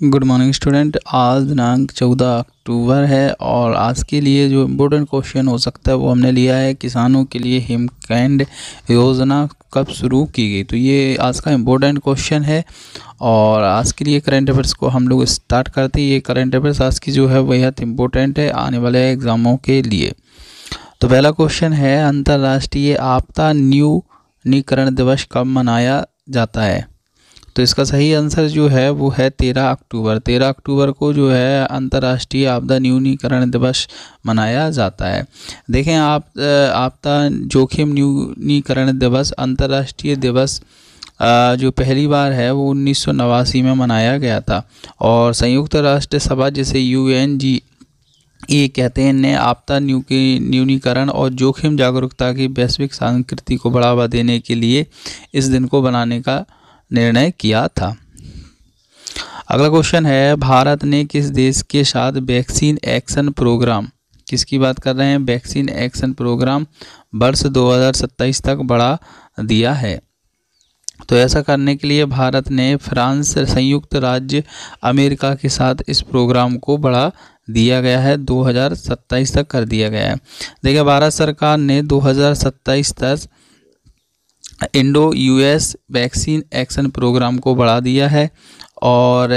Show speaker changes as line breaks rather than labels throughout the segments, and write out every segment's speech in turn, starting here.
Good morning student. आज दिनांक 14 अक्टूबर है और आज के लिए जो इम्पोर्टेंट क्वेश्चन हो सकता है वो हमने लिया है किसानों के लिए हिमखंड योजना कब शुरू की गई। तो ये आज का इम्पोर्टेंट क्वेश्चन है और आज के लिए करंट अफेयर्स को हम लोग स्टार्ट करते हैं। ये करंट अफेयर्स आज की जो है बेहद इम्पोर्टेंट है आने वाले एग्ज़ामों के लिए। तो पहला क्वेश्चन है, अंतर्राष्ट्रीय आपदा न्यूनीकरण दिवस कब मनाया जाता है। तो इसका सही आंसर जो है वो है 13 अक्टूबर। 13 अक्टूबर को जो है अंतर्राष्ट्रीय आपदा न्यूनीकरण दिवस मनाया जाता है। देखें आपदा जोखिम न्यूनीकरण दिवस अंतर्राष्ट्रीय दिवस जो पहली बार है वो 1989 में मनाया गया था और संयुक्त राष्ट्र सभा जिसे UNGA कहते हैं ने आपदा न्यूनीकरण और जोखिम जागरूकता की वैश्विक संस्कृति को बढ़ावा देने के लिए इस दिन को बनाने का निर्णय किया था। अगला क्वेश्चन है, भारत ने किस देश के साथ वैक्सीन एक्शन प्रोग्राम, किसकी बात कर रहे हैं, वैक्सीन एक्शन प्रोग्राम वर्ष 2027 तक बढ़ा दिया है। तो ऐसा करने के लिए भारत ने फ्रांस, संयुक्त राज्य अमेरिका के साथ इस प्रोग्राम को बढ़ा दिया गया है, 2027 तक कर दिया गया है। देखिए भारत सरकार ने 2027 तक Indo US vaccine action programme को बढ़ा दिया है और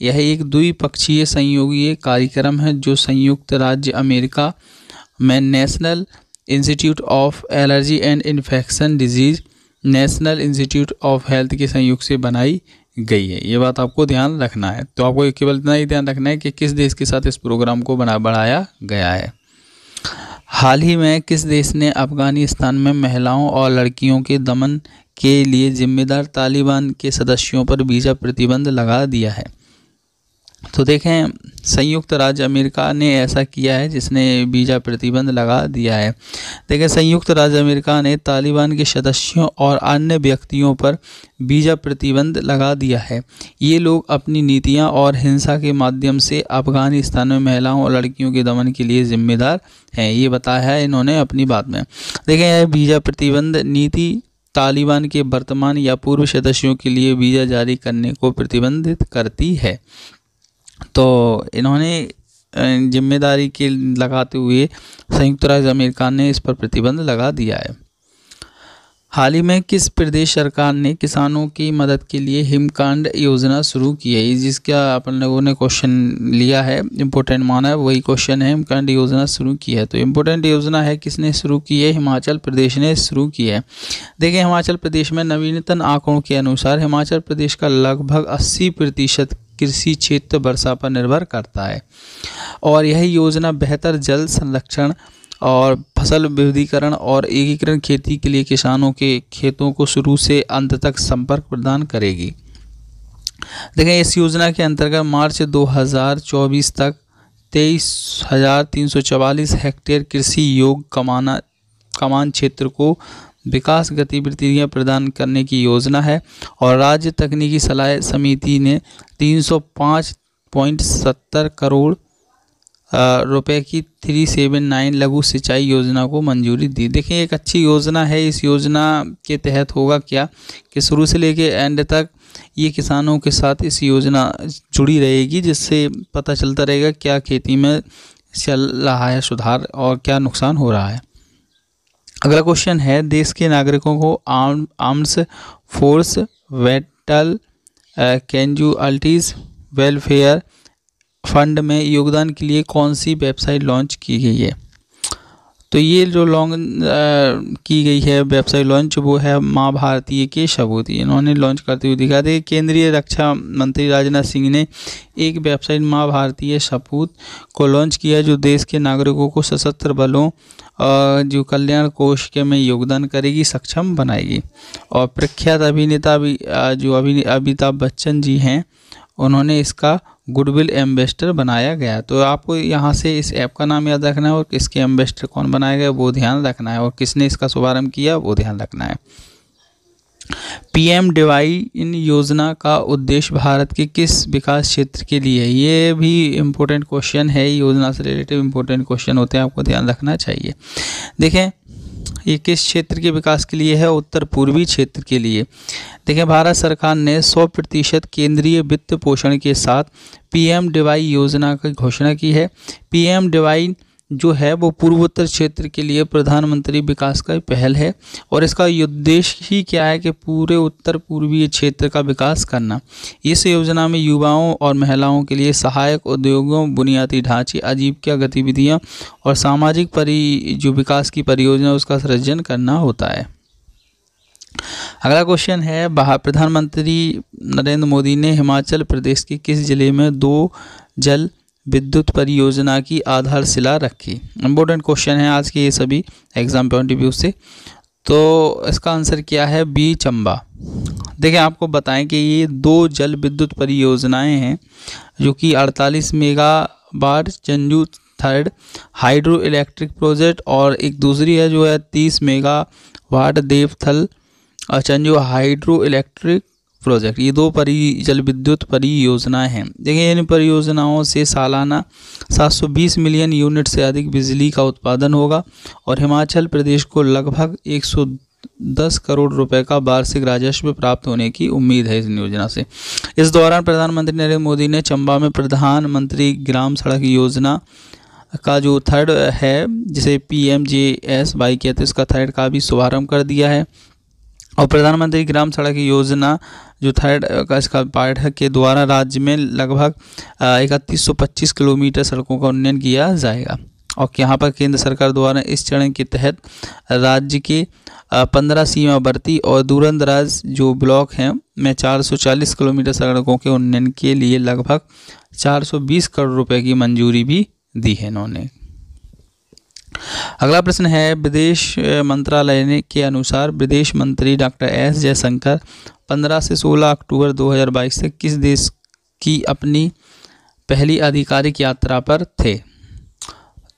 यह एक द्विपक्षीय सहयोगी कार्यक्रम है जो संयुक्त राज्य अमेरिका में national institute of allergy and infection disease, national institute of health के सहयोग से बनाई गई है। ये बात आपको ध्यान रखना है। तो आपको केवल इतना ही ध्यान रखना है कि किस देश के साथ इस प्रोग्राम को बढ़ाया गया है। हाल ही में किस देश ने अफगानिस्तान में महिलाओं और लड़कियों के दमन के लिए जिम्मेदार तालिबान के सदस्यों पर वीज़ा प्रतिबंध लगा दिया है। तो देखें संयुक्त राज्य अमेरिका ने ऐसा किया है जिसने वीज़ा प्रतिबंध लगा दिया है। देखें संयुक्त राज्य अमेरिका ने तालिबान के सदस्यों और अन्य व्यक्तियों पर वीज़ा प्रतिबंध लगा दिया है। ये लोग अपनी नीतियां और हिंसा के माध्यम से अफगानिस्तान में महिलाओं और लड़कियों के दमन के लिए जिम्मेदार हैं, ये बताया है इन्होंने अपनी बात में। देखें यह वीज़ा प्रतिबंध नीति तालिबान के वर्तमान या पूर्व सदस्यों के लिए वीज़ा जारी करने को प्रतिबंधित करती है। तो इन्होंने जिम्मेदारी के लगाते हुए संयुक्त राज्य अमेरिका ने इस पर प्रतिबंध लगा दिया है। हाल ही में किस प्रदेश सरकार ने किसानों की मदद के लिए हिमखंड योजना शुरू की है, जिसका अपन लोगों ने क्वेश्चन लिया है, इम्पोर्टेंट माना है, वही क्वेश्चन है, हिमखंड योजना शुरू की है। तो इम्पोर्टेंट योजना है किसने शुरू की है, हिमाचल प्रदेश ने शुरू की है। देखिए हिमाचल प्रदेश में नवीनतम आंकड़ों के अनुसार हिमाचल प्रदेश का लगभग 80% कृषि क्षेत्र वर्षा पर निर्भर करता है और यह योजना बेहतर जल संरक्षण और फसल विविधीकरण और एकीकरण खेती के लिए किसानों के खेतों को शुरू से अंत तक संपर्क प्रदान करेगी। देखें इस योजना के अंतर्गत मार्च 2024 तक 23,344 हेक्टेयर कृषि योग कमान क्षेत्र को विकास गतिविधियां प्रदान करने की योजना है और राज्य तकनीकी सलाह समिति ने 305.70 करोड़ रुपए की 379 लघु सिंचाई योजना को मंजूरी दी। देखिए एक अच्छी योजना है। इस योजना के तहत होगा क्या कि शुरू से लेके एंड तक ये किसानों के साथ इस योजना जुड़ी रहेगी, जिससे पता चलता रहेगा क्या खेती में चल रहा है सुधार और क्या नुकसान हो रहा है। अगला क्वेश्चन है, देश के नागरिकों को arms force Vettel casualties welfare fund में योगदान के लिए कौन सी वेबसाइट लॉन्च की गई है। तो ये जो की गई है वेबसाइट लॉन्च वो है माँ भारती के सबूत, इन्होंने लॉन्च करते हुए दिखा दे। केंद्रीय रक्षा मंत्री राजनाथ सिंह ने एक वेबसाइट माँ भारतीय सबूत को लॉन्च किया जो देश के नागरिकों को सशस्त्र बलों जो कल्याण कोष के में योगदान करेगी, सक्षम बनाएगी। और प्रख्यात अभिनेता जो अमिताभ बच्चन जी हैं उन्होंने इसका गुडविल एम्बेसडर बनाया गया। तो आपको यहाँ से इस ऐप का नाम याद रखना है और इसके एम्बेसडर कौन बनाया गया वो ध्यान रखना है और किसने इसका शुभारंभ किया वो ध्यान रखना है। PM-DY इन योजना का उद्देश्य भारत के किस विकास क्षेत्र के लिए है, ये भी इम्पोर्टेंट क्वेश्चन है। योजना से रिलेटेड इम्पोर्टेंट क्वेश्चन होते हैं, आपको ध्यान रखना चाहिए। देखें ये किस क्षेत्र के विकास के लिए है? उत्तर पूर्वी क्षेत्र के लिए। देखिए, भारत सरकार ने 100% केंद्रीय वित्त पोषण के साथ PMDY योजना की घोषणा की है। PMDY जो है वो पूर्वोत्तर क्षेत्र के लिए प्रधानमंत्री विकास का पहल है और इसका उद्देश्य ही क्या है कि पूरे उत्तर पूर्वी क्षेत्र का विकास करना। इस योजना में युवाओं और महिलाओं के लिए सहायक उद्योगों, बुनियादी ढांचे, आजीविका गतिविधियां और सामाजिक जो विकास की परियोजना उसका सृजन करना होता है। अगला क्वेश्चन है, प्रधानमंत्री नरेंद्र मोदी ने हिमाचल प्रदेश के किस जिले में 2 जल विद्युत परियोजना की आधारशिला रखी? इम्पोर्टेंट क्वेश्चन है आज के ये सभी एग्जाम पॉइंट ऑफ व्यू से। तो इसका आंसर क्या है? बी, चंबा। देखिए, आपको बताएं कि ये 2 जल विद्युत परियोजनाएं हैं जो कि 48 megawatt Chanju third hydroelectric project और एक दूसरी है जो है 30 megawatt Devthal Chanju hydroelectric project. ये 2 जल विद्युत परियोजनाएं हैं। देखिए, इन परियोजनाओं से सालाना 720 मिलियन यूनिट से अधिक बिजली का उत्पादन होगा और हिमाचल प्रदेश को लगभग 110 करोड़ रुपए का वार्षिक राजस्व प्राप्त होने की उम्मीद है इस योजना से। इस दौरान प्रधानमंत्री नरेंद्र मोदी ने चंबा में प्रधानमंत्री ग्राम सड़क योजना का जो थर्ड है, जिसे PMJSY कहते हैं, इसका थर्ड का भी शुभारंभ कर दिया है। और प्रधानमंत्री ग्राम सड़क योजना जो थर्ड का इसका पार्ट है के द्वारा राज्य में लगभग 3125 किलोमीटर सड़कों का उन्नयन किया जाएगा। और यहाँ पर केंद्र सरकार द्वारा इस चरण के तहत राज्य के 15 सीमावर्ती और दूरदराज जो ब्लॉक हैं में 440 किलोमीटर सड़कों के उन्नयन के लिए लगभग 420 करोड़ रुपए की मंजूरी भी दी है इन्होंने। अगला प्रश्न है, विदेश मंत्रालय के अनुसार विदेश मंत्री डॉक्टर S जयशंकर 15 से 16 अक्टूबर 2022 से किस देश की अपनी पहली आधिकारिक यात्रा पर थे?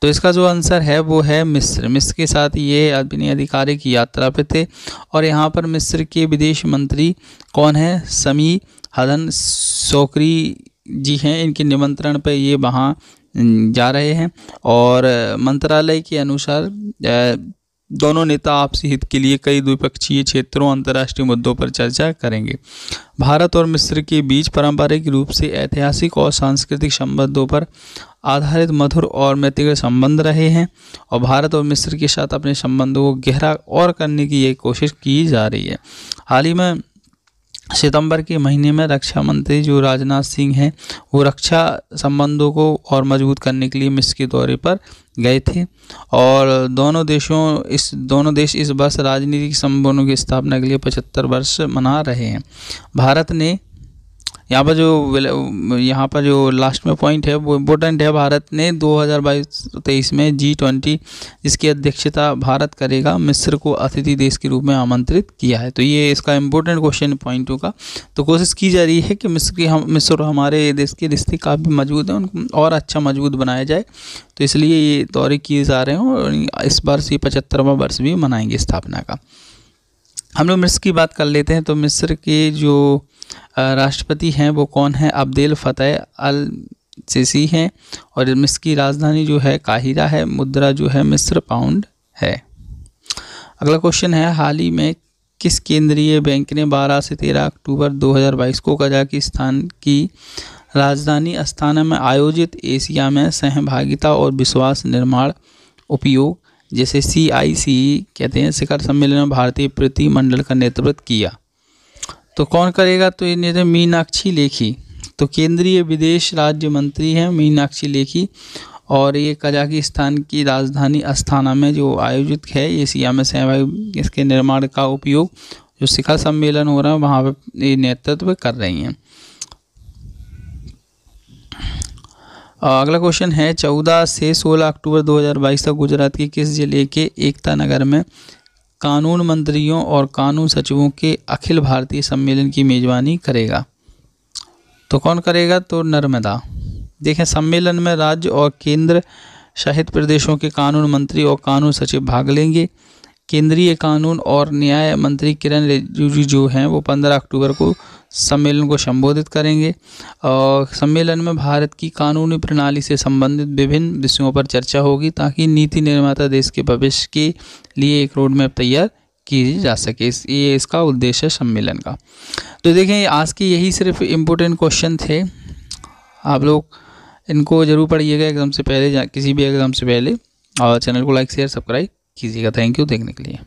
तो इसका जो आंसर है वो है मिस्र। मिस्र के साथ ये अपनी आधिकारिक यात्रा पे थे और यहाँ पर मिस्र के विदेश मंत्री कौन है? समी हसन शौकरी जी हैं। इनके निमंत्रण पे ये वहाँ जा रहे हैं और मंत्रालय के अनुसार दोनों नेता आपसी हित के लिए कई द्विपक्षीय क्षेत्रों अंतर्राष्ट्रीय मुद्दों पर चर्चा करेंगे। भारत और मिस्र के बीच पारंपरिक रूप से ऐतिहासिक और सांस्कृतिक संबंधों पर आधारित मधुर और मैत्रीपूर्ण संबंध रहे हैं और भारत और मिस्र के साथ अपने संबंधों को गहरा और करने की ये कोशिश की जा रही है। हाल ही में सितंबर के महीने में रक्षा मंत्री जो राजनाथ सिंह हैं वो रक्षा संबंधों को और मजबूत करने के लिए मिस्र के दौरे पर गए थे और दोनों देश इस वर्ष राजनीतिक संबंधों की स्थापना के लिए 75 वर्ष मना रहे हैं। भारत ने यहाँ पर जो लास्ट में पॉइंट है वो इम्पोर्टेंट है। भारत ने 2022-23 में G20 जिसकी अध्यक्षता भारत करेगा मिस्र को अतिथि देश के रूप में आमंत्रित किया है। तो ये इसका इम्पोर्टेंट क्वेश्चन पॉइंट होगा। तो कोशिश की जा रही है कि मिस्र हमारे देश के रिश्ते काफ़ी मजबूत हैं, उनको और अच्छा मजबूत बनाया जाए। तो इसलिए ये दौरे किए जा रहे हैं और इस बार से 75वां वर्ष भी मनाएंगे स्थापना का। हम लोग मिस्र की बात कर लेते हैं। तो मिस्र के जो राष्ट्रपति हैं वो कौन है? अब्देल फतेह अल सीसी हैं और मिस्र की राजधानी जो है काहिरा है। मुद्रा जो है मिस्र पाउंड है। अगला क्वेश्चन है, हाल ही में किस केंद्रीय बैंक ने 12 से 13 अक्टूबर 2022 को कजाकिस्तान की राजधानी अस्ताना में आयोजित एशिया में सहभागिता और विश्वास निर्माण उपयोग जैसे CICE कहते हैं शिखर सम्मेलन में भारतीय प्रतिनिधिमंडल का नेतृत्व किया? तो कौन करेगा? तो ये मीनाक्षी लेखी। तो केंद्रीय विदेश राज्य मंत्री हैं मीनाक्षी लेखी और ये कजाकिस्तान की राजधानी अस्ताना में जो आयोजित है एशिया में सहभागी इसके निर्माण का उपयोग जो शिखर सम्मेलन हो रहा है वहाँ पर ये नेतृत्व कर रही हैं। अगला क्वेश्चन है, 14 से 16 अक्टूबर 2022 तक गुजरात के किस जिले के एकता नगर में कानून मंत्रियों और कानून सचिवों के अखिल भारतीय सम्मेलन की मेजबानी करेगा? तो कौन करेगा? तो नर्मदा। देखें, सम्मेलन में राज्य और केंद्र शासित प्रदेशों के कानून मंत्री और कानून सचिव भाग लेंगे। केंद्रीय कानून और न्याय मंत्री किरण रिजिजू जो हैं वो 15 अक्टूबर को सम्मेलन को संबोधित करेंगे। और सम्मेलन में भारत की कानूनी प्रणाली से संबंधित विभिन्न विषयों पर चर्चा होगी ताकि नीति निर्माता देश के भविष्य के लिए एक रोड मैप तैयार की जा सके। ये इसका उद्देश्य है सम्मेलन का। तो देखें, आज के यही सिर्फ इम्पोर्टेंट क्वेश्चन थे। आप लोग इनको ज़रूर पढ़िएगा एग्ज़ाम से पहले, किसी भी एग्ज़ाम से पहले, और चैनल को लाइक शेयर सब्सक्राइब कीजिएगा। थैंक यू देखने के लिए।